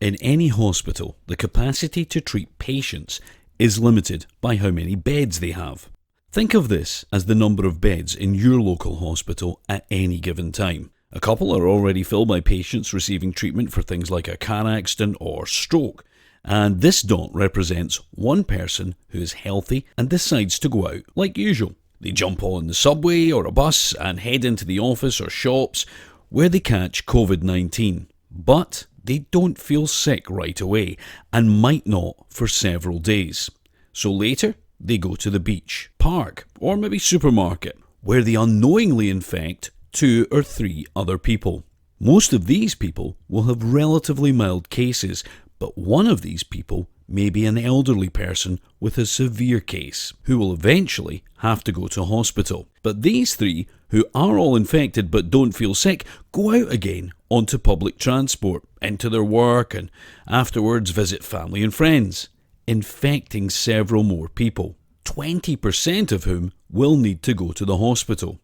In any hospital, the capacity to treat patients is limited by how many beds they have. Think of this as the number of beds in your local hospital at any given time. A couple are already filled by patients receiving treatment for things like a car accident or stroke, and this dot represents one person who is healthy and decides to go out like usual. They jump on the subway or a bus and head into the office or shops where they catch Covid-19, but they don't feel sick right away and might not for several days. So later, they go to the beach, park, or maybe supermarket, where they unknowingly infect 2 or 3 other people. Most of these people will have relatively mild cases, but one of these people may be an elderly person with a severe case who will eventually have to go to hospital. But these 3 who are all infected but don't feel sick go out again onto public transport, into their work, and afterwards visit family and friends, infecting several more people, 20% of whom will need to go to the hospital.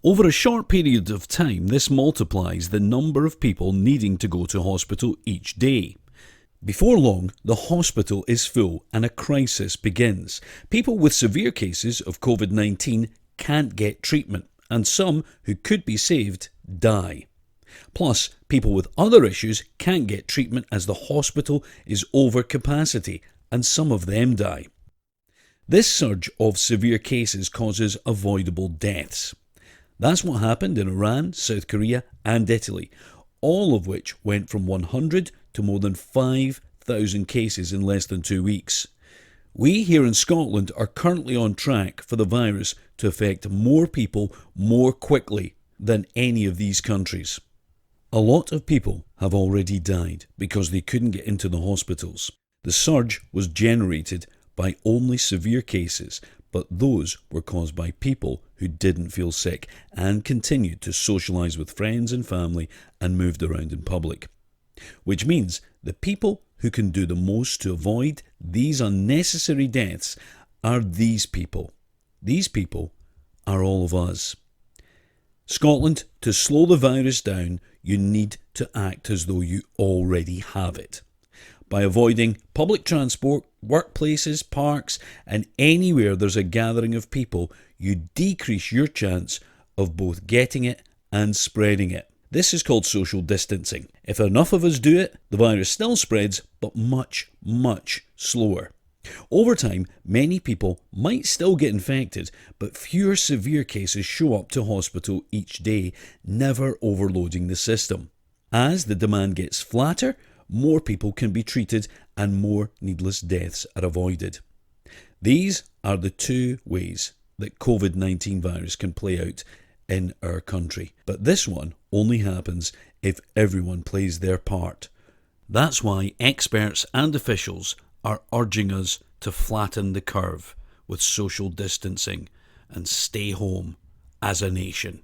Over a short period of time, this multiplies the number of people needing to go to hospital each day. Before long, the hospital is full and a crisis begins. People with severe cases of Covid-19 can't get treatment, and some who could be saved die. Plus, people with other issues can't get treatment as the hospital is over capacity, and some of them die. This surge of severe cases causes avoidable deaths. That's what happened in Iran, South Korea and Italy, all of which went from 100 to more than 5,000 cases in less than 2 weeks. We here in Scotland are currently on track for the virus to affect more people more quickly than any of these countries. A lot of people have already died because they couldn't get into the hospitals. The surge was generated by only severe cases, but those were caused by people who didn't feel sick and continued to socialise with friends and family and moved around in public. Which means the people who can do the most to avoid these unnecessary deaths are these people. These people are all of us. Scotland, to slow the virus down, you need to act as though you already have it. By avoiding public transport, workplaces, parks, and anywhere there's a gathering of people, you decrease your chance of both getting it and spreading it. This is called social distancing. If enough of us do it, the virus still spreads, but much, much slower. Over time, many people might still get infected, but fewer severe cases show up to hospital each day, never overloading the system. As the demand gets flatter, more people can be treated and more needless deaths are avoided. These are the 2 ways that Covid-19 virus can play out in our country. But this one only happens if everyone plays their part. That's why experts and officials are urging us to flatten the curve with social distancing and stay home as a nation.